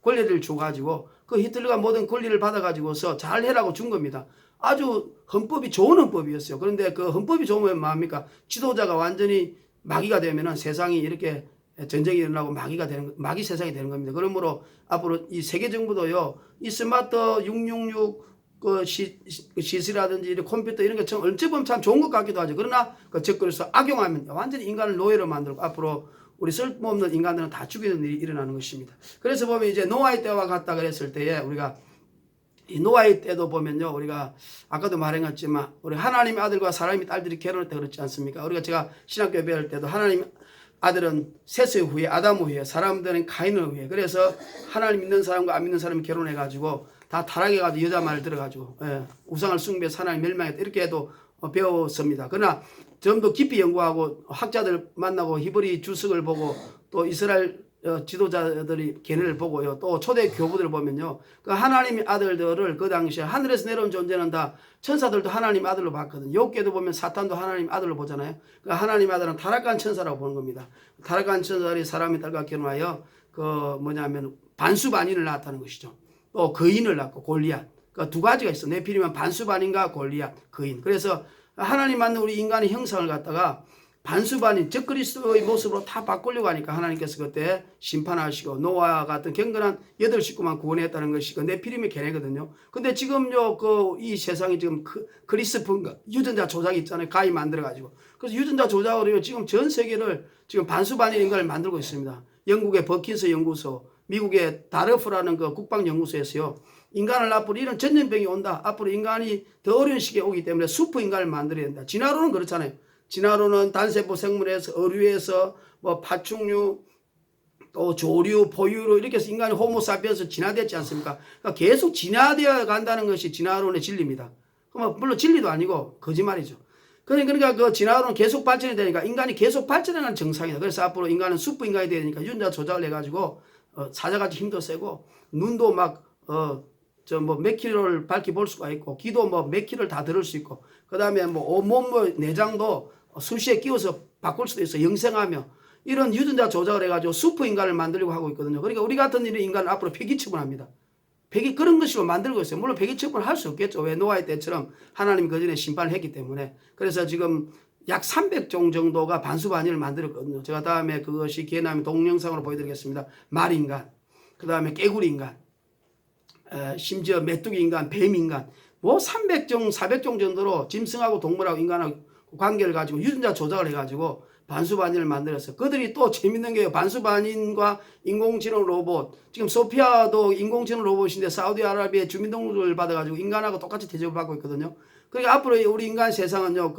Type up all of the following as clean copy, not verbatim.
권리를 줘가지고 그 히틀러가 모든 권리를 받아가지고서 잘 해라고 준 겁니다. 아주 헌법이 좋은 헌법이었어요. 그런데 그 헌법이 좋으면 뭐합니까? 지도자가 완전히 마귀가 되면은 세상이 이렇게 전쟁이 일어나고 마귀 세상이 되는 겁니다. 그러므로 앞으로 이 세계 정부도요, 이 스마트 666 시스라든지 컴퓨터 이런 게 참 어찌 보면 참 좋은 것 같기도 하죠. 그러나 그 접근해서 악용하면 완전히 인간을 노예로 만들고 앞으로 우리 쓸모없는 인간들은 다 죽이는 일이 일어나는 것입니다. 그래서 보면 이제 노아의 때와 같다 그랬을 때에 우리가 이 노아의 때도 보면요, 우리가 아까도 말했지만 우리 하나님의 아들과 사람의 딸들이 결혼할 때 그렇지 않습니까? 우리가 제가 신학교 배울 때도 하나님 아들은 셋의 후에 아담 후에 사람들은 카인을 후에 그래서 하나님 믿는 사람과 안 믿는 사람이 결혼해가지고 다 타락해가지고 여자 말을 들어가지고 우상을 숭배해서 하나님 멸망했다 이렇게 해도 배웠습니다. 그러나 좀 더 깊이 연구하고 학자들 만나고 히브리 주석을 보고 또 이스라엘 지도자들이 걔네를 보고요. 또 초대 교부들을 보면요. 그 하나님의 아들들을 그 당시에 하늘에서 내려온 존재는 다 천사들도 하나님 아들로 봤거든요. 욥기에도 보면 사탄도 하나님 아들로 보잖아요. 그 하나님 아들은 타락한 천사라고 보는 겁니다. 타락한 천사들이 사람의 딸과 결혼하여 그 뭐냐면 반수반인을 낳았다는 것이죠. 또 거인을 낳고 골리앗. 그 두 가지가 있어. 네피림은 반수반인과 골리앗, 거인. 그래서 하나님 만든 우리 인간의 형상을 갖다가 반수반인 적그리스도의 모습으로 다 바꾸려고 하니까 하나님께서 그때 심판하시고 노아와 같은 경건한 8식구만 구원했다는 것이 그 네피림의 계례거든요. 근데 지금요 이 세상이 지금 크리스프인가 유전자 조작이 있잖아요. 가히 만들어가지고. 그래서 유전자 조작으로 지금 전 세계를 지금 반수반인 인간을 만들고 있습니다. 영국의 버킨스 연구소, 미국의 다르프라는 그 국방연구소에서요. 인간을 앞으로 이런 전염병이 온다. 앞으로 인간이 더 어려운 시기에 오기 때문에 슈퍼 인간을 만들어야 된다. 진화론은 그렇잖아요. 진화론은 단세포 생물에서 어류에서 뭐 파충류 또 조류, 포유류 이렇게 해서 인간이 호모사피엔스 진화됐지 않습니까? 그러니까 계속 진화되어 간다는 것이 진화론의 진리입니다. 물론 진리도 아니고 거짓말이죠. 그러니까 그 진화론은 계속 발전이 되니까 인간이 계속 발전하는 정상이다. 그래서 앞으로 인간은 슈퍼 인간이 되니까 유전자 조작을 해가지고 사자같이 힘도 세고 눈도 막 몇 킬로를 밝히 볼 수가 있고 귀도 뭐 몇 킬로를 다 들을 수 있고 그 다음에 뭐 온몸 내장도 수시에 끼워서 바꿀 수도 있어 영생하며 이런 유전자 조작을 해가지고 슈퍼 인간을 만들려고 하고 있거든요. 그러니까 우리 같은 이런 인간은 앞으로 폐기 처분합니다. 그런 것으로 만들고 있어요. 물론 폐기 처분을 할 수 없겠죠. 왜 노아의 때처럼 하나님이 그 전에 심판을 했기 때문에. 그래서 지금 약 300종 정도가 반수반인을 만들었거든요. 제가 다음에 그것이 기회 나면 동영상으로 보여드리겠습니다. 말인간, 그 다음에 깨구리인간, 심지어 메뚜기 인간, 뱀 인간, 뭐 300종, 400종 정도로 짐승하고 동물하고 인간하고 관계를 가지고 유전자 조작을 해가지고 반수반인을 만들었어요. 그들이 또 재밌는 게요. 반수반인과 인공지능 로봇. 지금 소피아도 인공지능 로봇인데 사우디아라비아의 주민등록을 받아가지고 인간하고 똑같이 대접을 받고 있거든요. 그러니까 앞으로 우리 인간 세상은요.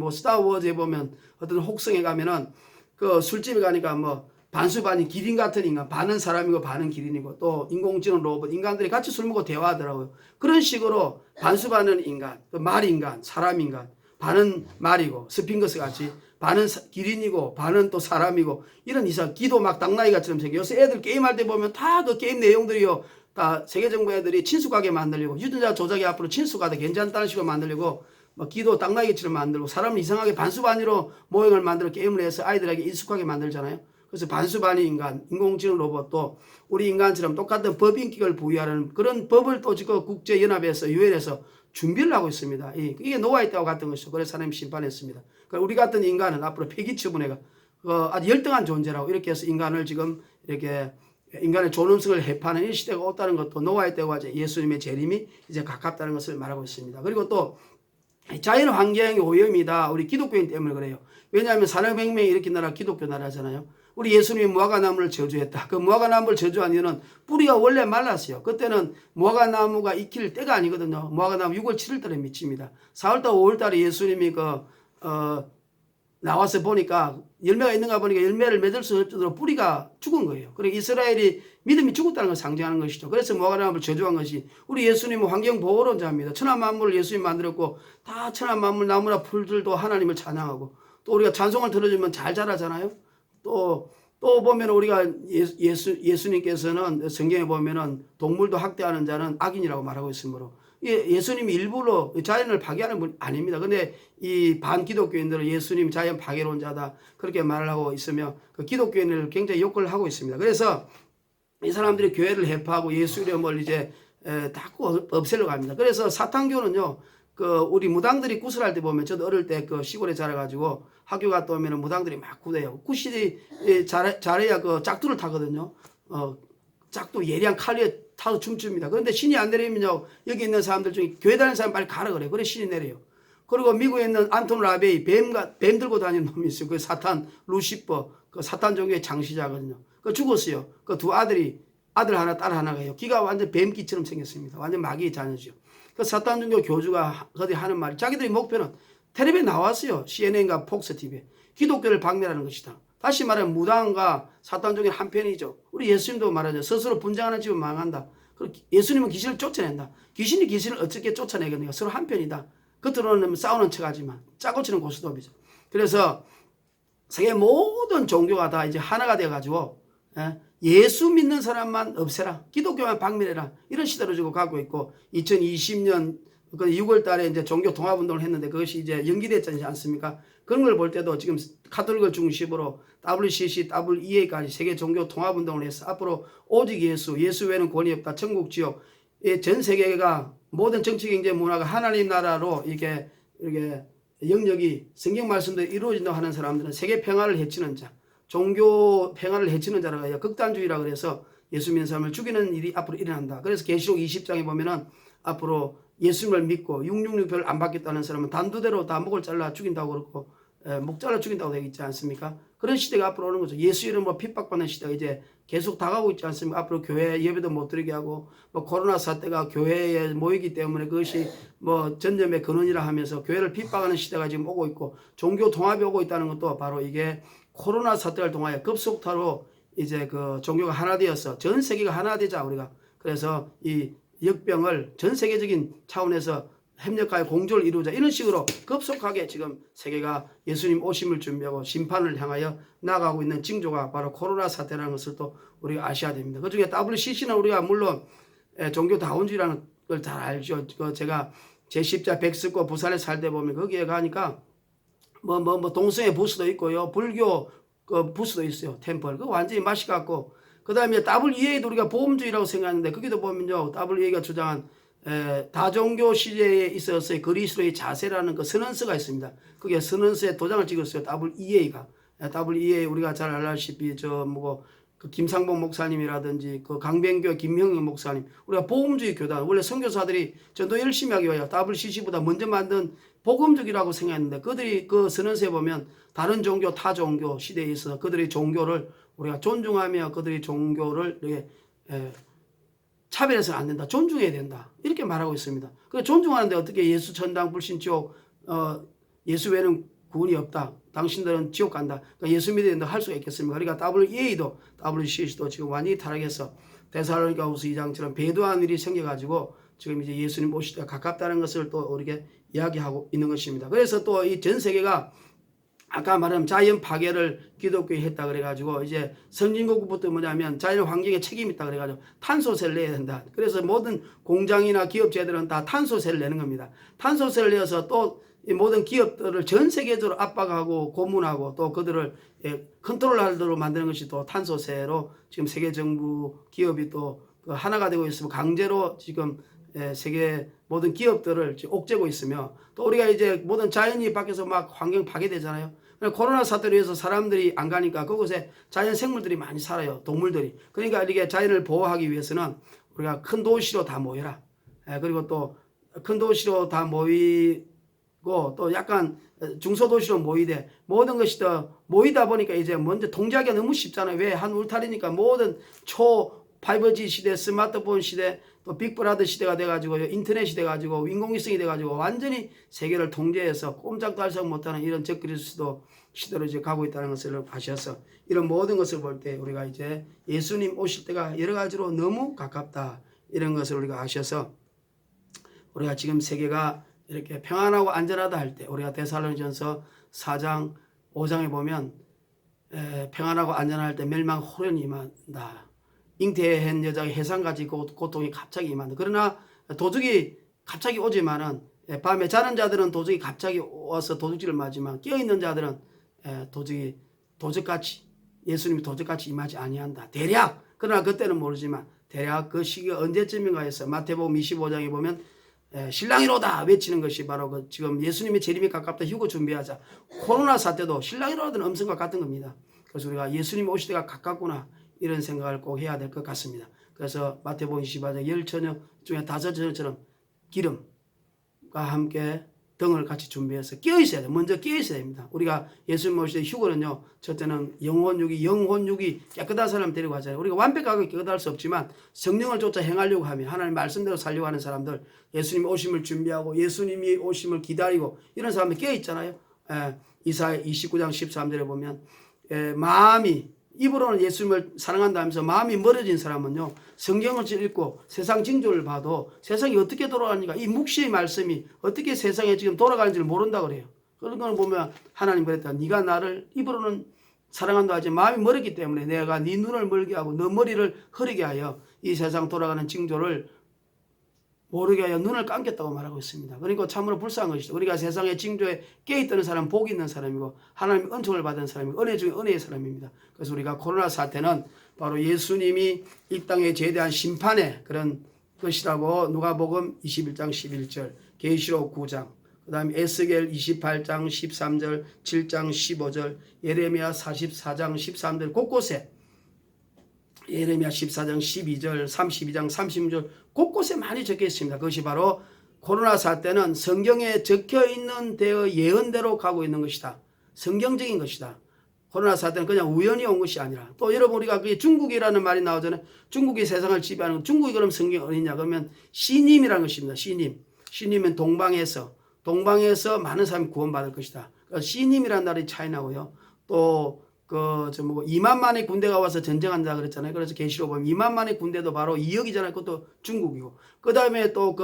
스타워즈에 보면 어떤 혹성에 가면은 그 술집에 가니까 뭐 반수반인 기린 같은 인간, 반은 사람이고 반은 기린이고 또 인공지능 로봇, 인간들이 같이 술 먹고 대화하더라고요. 그런 식으로 반수반은 인간, 말인간, 사람인간, 반은 말이고 스핑크스 같이 반은 기린이고 반은 또 사람이고 이런 이상 기도 막 당나귀같이처럼 생겨. 요새 애들 게임할 때 보면 다 그 게임 내용들이요. 다 세계 정부 애들이 친숙하게 만들려고 유전자 조작이 앞으로 친숙하다 괜찮다는 식으로 만들려고 뭐 기도 당나귀처럼 만들고 사람을 이상하게 반수반이로 모형을 만들어 게임을 해서 아이들에게 익숙하게 만들잖아요. 그래서 반수반이 인간, 인공지능 로봇도 우리 인간처럼 똑같은 법인격을 부여하는 그런 법을 또 지금 국제연합에서 유엔에서 준비를 하고 있습니다. 이게 노아의 때와 같은 것이죠. 그래서 하나님 심판했습니다. 그러니까 우리 같은 인간은 앞으로 폐기처분해가 아주 열등한 존재라고 이렇게 해서 인간을 지금 이렇게 인간의 존엄성을 해파는 이 시대가 왔다는 것도 노아의 때와 예수님의 재림이 이제 가깝다는 것을 말하고 있습니다. 그리고 또 자연 환경의 오염이다. 우리 기독교인 때문에 그래요. 왜냐하면 산업혁명이 일으킨 나라가 기독교 나라잖아요. 우리 예수님이 무화과나무를 저주했다. 그 무화과나무를 저주한 이유는 뿌리가 원래 말랐어요. 그때는 무화과나무가 익힐 때가 아니거든요. 무화과나무 6월 7일 달에 미칩니다. 4월 달 5월 달에 예수님이 나와서 보니까 열매가 있는가 보니까 열매를 맺을 수 없을 정도로 뿌리가 죽은 거예요. 그러니까 이스라엘이 믿음이 죽었다는 걸 상징하는 것이죠. 그래서 무화과나무를 저주한 것이 우리 예수님은 환경보호론자입니다. 천한 만물을 예수님이 만들었고 다 천한 만물 나무나 풀들도 하나님을 찬양하고 또 우리가 찬송을 들어주면 잘 자라잖아요. 또 보면 우리가 예수님께서는 성경에 보면은 동물도 학대하는 자는 악인이라고 말하고 있으므로 예수님이 일부러 자연을 파괴하는 분 아닙니다. 근데 이 반기독교인들은 예수님 자연 파괴론자다 그렇게 말을 하고 있으며 그 기독교인을 굉장히 욕을 하고 있습니다. 그래서 이 사람들이 교회를 해파하고 예수 이름을 이제 자꾸 없애려고 합니다. 그래서 사탄교는요, 우리 무당들이 구슬할 때 보면, 저도 어릴 때 시골에 자라가지고 학교 갔다 오면 무당들이 막 구대요. 구실이 잘해야 짝두를 타거든요. 짝두 예리한 칼 위에 타서 춤춥니다. 그런데 신이 안 내리면요, 여기 있는 사람들 중에 교회 다니는 사람 빨리 가라 그래. 그래 신이 내려요. 그리고 미국에 있는 안톤 라베이 뱀 들고 다니는 놈이 있어요. 그 사탄 루시퍼, 사탄 종교의 장시자거든요. 죽었어요. 두 아들 하나 딸 하나가요. 귀가 완전 뱀귀처럼 생겼습니다. 완전 마귀의 자녀죠. 사탄 종교 교주가 어디 하는 말이, 자기들의 목표는 텔레비에 나왔어요. CNN과 폭스 TV에 기독교를 박멸하는 것이다. 다시 말하면 무당과 사탄 종교의 한편이죠. 우리 예수님도 말하죠. 스스로 분쟁하는 집은 망한다. 예수님은 귀신을 쫓아낸다. 귀신이 귀신을 어떻게 쫓아내겠느냐. 서로 한편이다. 겉으로는 싸우는 척하지만 짜고 치는 고스톱이죠. 그래서 세계 모든 종교가 다 이제 하나가 돼가지고 예수 믿는 사람만 없애라, 기독교만 박멸해라, 이런 시대로 지금 가고 있고, 2020년 6월 달에 이제 종교 통합 운동을 했는데 그것이 이제 연기됐지 않습니까? 그런 걸 볼 때도 지금 카톨릭을 중심으로 WCC, WEA까지 세계 종교 통합 운동을 해서 앞으로 오직 예수 외에는 권위 없다, 천국 지옥, 전 세계가 모든 정치, 경제, 문화가 하나님 나라로 이렇게 영역이 성경 말씀대로 이루어진다고 하는 사람들은 세계 평화를 해치는 자, 종교 평화를 해치는 자라고 해요. 극단주의라 그래서 예수 믿는 사람을 죽이는 일이 앞으로 일어난다. 그래서 계시록 20장에 보면은 앞으로 예수님을 믿고 666표를 안 받겠다는 사람은 단두대로 다 목을 잘라 죽인다고 그러고, 목 잘라 죽인다고 되어 있지 않습니까? 그런 시대가 앞으로 오는 거죠. 예수 이름으로 핍박받는 시대가 이제 계속 다가오고 있지 않습니까? 앞으로 교회 예배도 못 드리게 하고, 코로나 사태가 교회에 모이기 때문에 그것이 전염의 근원이라 하면서 교회를 핍박하는 시대가 지금 오고 있고, 종교 통합이 오고 있다는 것도 바로 이게 코로나 사태를 통하여 급속도로 이제 종교가 하나 되어서 전 세계가 하나 되자 우리가. 그래서 이 역병을 전 세계적인 차원에서 협력하여 공조를 이루자, 이런 식으로 급속하게 지금 세계가 예수님 오심을 준비하고 심판을 향하여 나가고 있는 징조가 바로 코로나 사태라는 것을 또 우리가 아셔야 됩니다. 그 중에 WCC는 우리가 물론 종교 다원주의라는 걸 잘 알죠. 제가 제10자 백석고 부산에 살 때 보면 거기에 가니까 동성애 부스도 있고요, 불교 부스도 있어요. 템플. 완전히 맛이 같고, 그 다음에 WEA도 우리가 보험주의라고 생각하는데, 거기도 보면요, WEA가 주장한 다종교 시대에 있어서의 그리스도의 자세라는 선언서가 있습니다. 그게 선언서에 도장을 찍었어요. WEA가. WEA 우리가 잘 알다시피 김상봉 목사님이라든지 강변교 김형영 목사님, 우리가 복음주의 교단, 원래 선교사들이 전도 열심히 하기 위하여 WCC보다 먼저 만든 복음주의라고 생각했는데, 그들이 선언서에 보면 다른 종교, 타 종교 시대에 있어서 그들의 종교를 우리가 존중하며 그들의 종교를 이렇게 차별해서는 안 된다, 존중해야 된다, 이렇게 말하고 있습니다. 그 존중하는데 어떻게 예수 천당 불신 지옥, 예수 외에는 구원이 없다, 당신들은 지옥 간다, 그러니까 예수 믿어야 된다 할 수가 있겠습니까? 그러니까 WEA도 WCC도 지금 완전히 타락해서 데살로니가후서 2장처럼 배도한 일이 생겨가지고 지금 이제 예수님 오실 때가 가깝다는 것을 또 우리에게 이야기하고 있는 것입니다. 그래서 또 이 전 세계가 아까 말한 자연 파괴를 기독교에 했다 그래가지고, 이제 선진국부터 뭐냐면 자연 환경에 책임이 있다 그래가지고 탄소세를 내야 된다. 그래서 모든 공장이나 기업체들은 다 탄소세를 내는 겁니다. 탄소세를 내어서 또 이 모든 기업들을 전 세계적으로 압박하고 고문하고 또 그들을 컨트롤하도록 만드는 것이 또 탄소세로 지금 세계 정부 기업이 또 하나가 되고 있으면 강제로 지금 세계 모든 기업들을 옥죄고 있으며, 또 우리가 이제 모든 자연이 밖에서 막 환경 파괴되잖아요. 코로나 사태로 해서 사람들이 안 가니까 그곳에 자연 생물들이 많이 살아요. 동물들이. 그러니까 이렇게 자연을 보호하기 위해서는 우리가 큰 도시로 다 모여라. 그리고 또 큰 도시로 다 모이고 또 약간 중소도시로 모이되, 모든 것이 더 모이다 보니까 이제 먼저 통제하기가 너무 쉽잖아요. 왜? 한 울타리니까 모든 5G 시대, 스마트폰 시대, 또 빅브라더 시대가 돼가지고 인터넷이 돼가지고 인공위성이 돼가지고 완전히 세계를 통제해서 꼼짝도 할 수 못하는 이런 적그리스도 시대로 이제 가고 있다는 것을 아셔서, 이런 모든 것을 볼 때 우리가 이제 예수님 오실 때가 여러 가지로 너무 가깝다, 이런 것을 우리가 아셔서, 우리가 지금 세계가 이렇게 평안하고 안전하다 할 때, 우리가 데살로니전서 4장 5장에 보면 평안하고 안전할 때 멸망 호련이 임한다. 잉태한 여자의 해상같이 고통이 갑자기 임한다. 그러나 도둑이 갑자기 오지만은, 밤에 자는 자들은 도둑이 갑자기 와서 도둑질을 맞지만, 깨어있는 자들은 도둑같이, 예수님이 도둑같이 임하지 아니한다. 대략 그러나 그때는 모르지만 대략 그 시기가 언제쯤인가 해서 마태복음 25장에 보면 신랑이로다 외치는 것이 바로 그 지금 예수님의 재림이 가깝다 휴거 준비하자. 코로나 사태도 신랑이로다는 음성과 같은 겁니다. 그래서 우리가 예수님 오실 때가 가깝구나 이런 생각을 꼭 해야 될 것 같습니다. 그래서 마태복음 25장 10처녀 중에 5처녀처럼 기름과 함께 등을 같이 준비해서 끼어 있어야 돼요. 먼저 끼어 있어야 됩니다. 우리가 예수님 오실 때 휴거는요. 첫째는 영혼육이 깨끗한 사람 데리고 가잖아요. 우리가 완벽하게 깨끗할 수 없지만 성령을 쫓아 행하려고 하면 하나님 말씀대로 살려고 하는 사람들 예수님 오심을 준비하고 예수님이 오심을 기다리고 이런 사람들 끼어 있잖아요. 이사야 29장 13절에 보면 마음이 입으로는 예수님을 사랑한다 하면서 마음이 멀어진 사람은요. 성경을 읽고 세상 징조를 봐도 세상이 어떻게 돌아가는가 이 묵시의 말씀이 어떻게 세상에 지금 돌아가는지를 모른다 그래요. 그런 걸 보면 하나님 그랬다. 네가 나를 입으로는 사랑한다 하지 마음이 멀었기 때문에 내가 네 눈을 멀게 하고 너 머리를 흐리게 하여 이 세상 돌아가는 징조를 모르게 하여 눈을 감겠다고 말하고 있습니다. 그러니까 참으로 불쌍한 것이죠. 우리가 세상의 징조에 깨어있던 사람은 복이 있는 사람이고 하나님의 은총을 받은 사람이고 은혜 중에 은혜의 사람입니다. 그래서 우리가 코로나 사태는 바로 예수님이 이 땅에 제대한 심판의 그런 것이라고 누가복음 21장 11절 계시록 9장 그 다음에 에스겔 28장 13절 7장 15절 예레미야 44장 13절 곳곳에 예레미야 14장 12절 32장 30절 곳곳에 많이 적혀 있습니다. 그것이 바로 코로나 사태는 성경에 적혀있는 데의 예언대로 가고 있는 것이다. 성경적인 것이다. 코로나 사태는 그냥 우연히 온 것이 아니라 또 여러분 우리가 그 중국이라는 말이 나오잖아요. 중국이 세상을 지배하는 중국이 그럼 성경이 어디냐 그러면 시님이라는 것입니다. 시님은 동방에서 많은 사람이 구원받을 것이다. 그러니까 시님이라는 나라의 차이나고요. 또 2만만의 군대가 와서 전쟁한다 그랬잖아요. 그래서 계시록 보면 2만만의 군대도 바로 2억이잖아요. 그것도 중국이고. 그 다음에 또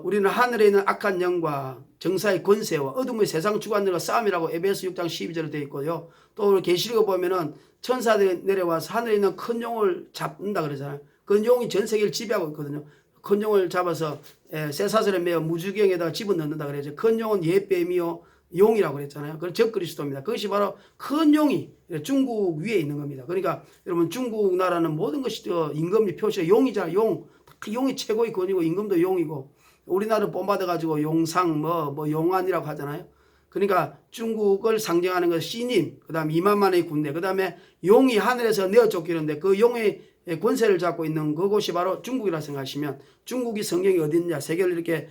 우리는 하늘에 있는 악한 영과 정사의 권세와 어둠의 세상 주관들과 싸움이라고 에베소 6장 12절에 되어 있고요. 또 계시록 보면은 천사들이 내려와서 하늘에 있는 큰 용을 잡는다 그러잖아요. 그 용이 전 세계를 지배하고 있거든요. 큰 용을 잡아서 쇠사슬에 매어 무주경에다가 집어넣는다 그래야죠. 큰 용은 옛뱀이요. 용이라고 그랬잖아요. 그건 적그리스도입니다. 그것이 바로 큰 용이 중국 위에 있는 겁니다. 그러니까 여러분 중국 나라는 모든 것이 임금이 표시가 용이잖아요. 용이 최고의 권위고 임금도 용이고 우리나라를 본받아가지고 용상 용안이라고 하잖아요. 그러니까 중국을 상징하는 것은 시님, 그 다음에 2만만의 군대, 그 다음에 용이 하늘에서 내어 쫓기는데 그 용의 권세를 잡고 있는 그곳이 바로 중국이라 생각하시면 중국이 성경이 어디 있느냐 세계를 이렇게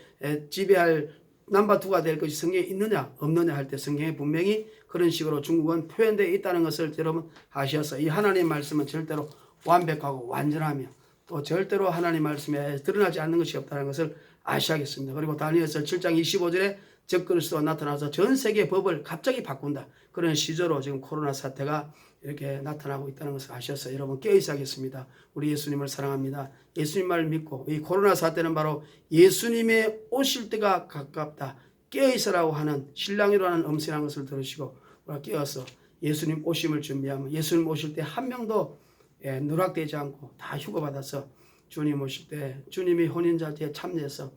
지배할 넘버 2가 될 것이 성경에 있느냐 없느냐 할 때 성경에 분명히 그런 식으로 중국은 표현되어 있다는 것을 여러분 아셔서 이 하나님의 말씀은 절대로 완벽하고 완전하며 또 절대로 하나님의 말씀에 드러나지 않는 것이 없다는 것을 아셔야겠습니다. 그리고 다니엘서 7장 25절에 적그리스도가 나타나서 전 세계의 법을 갑자기 바꾼다. 그런 시조로 지금 코로나 사태가 이렇게 나타나고 있다는 것을 아셔서 여러분 깨어있어야겠습니다. 우리 예수님을 사랑합니다. 예수님 말을 믿고 이 코로나 사태는 바로 예수님의 오실 때가 가깝다. 깨어있으라고 하는 신랑이로 하는 음성한 것을 들으시고 우리가 깨어서 예수님 오심을 준비하면 예수님 오실 때 한 명도 누락되지 않고 다 휴거받아서 주님 오실 때 주님이 혼인잔치에 참여해서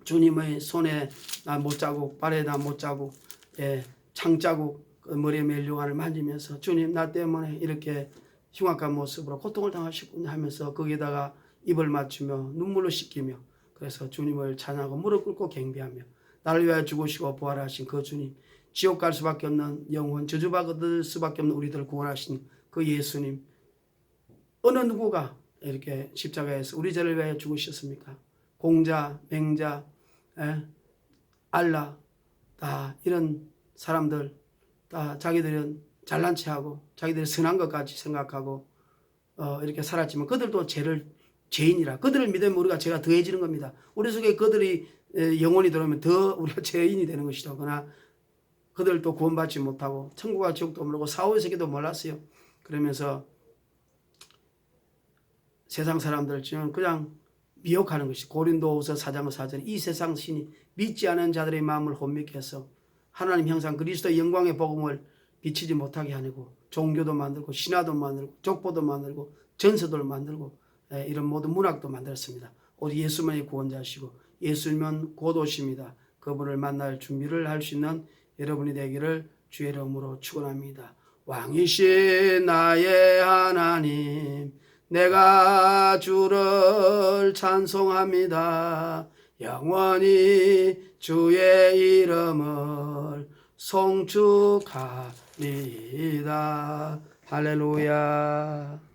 주님의 손에 나 못자국 발에 나 못자국 창자국 그 머리에 멜용안을 만지면서 주님 나 때문에 이렇게 흉악한 모습으로 고통을 당하시군요 하면서 거기다가 입을 맞추며 눈물로 씻기며 그래서 주님을 찬양하고 무릎 꿇고 경배하며 나를 위하여 죽으시고 부활하신 그 주님 지옥 갈 수밖에 없는 영혼 저주받을 수밖에 없는 우리들을 구원하신 그 예수님 어느 누구가 이렇게 십자가에서 우리 죄를 위하여 죽으셨습니까? 공자, 맹자, 알라 다 이런 사람들 다 자기들은 잘난 체하고 자기들이 선한 것까지 생각하고 이렇게 살았지만 그들도 죄인이라 그들을 믿으면 우리가 죄가 더해지는 겁니다. 우리 속에 그들이 영혼이 들어오면 더 우리가 죄인이 되는 것이죠. 그러나 그들도 구원받지 못하고 천국과 지옥도 모르고 사후의 세계도 몰랐어요. 그러면서 세상 사람들 지금 그냥 미혹하는 것이 고린도후서 4장 4절에 이 세상 신이 믿지 않은 자들의 마음을 혼미케 해서 하나님 형상 그리스도의 영광의 복음을 비치지 못하게 하고 종교도 만들고 신화도 만들고 족보도 만들고 전서도 만들고 이런 모든 문학도 만들었습니다. 오직 예수만이 구원자시고 예수님은 곧 오십니다. 그분을 만날 준비를 할 수 있는 여러분이 되기를 주의 이름으로 축원합니다. 왕이신 나의 하나님 내가 주를 찬송합니다. 영원히 주의 이름을 송축하리이다. 할렐루야.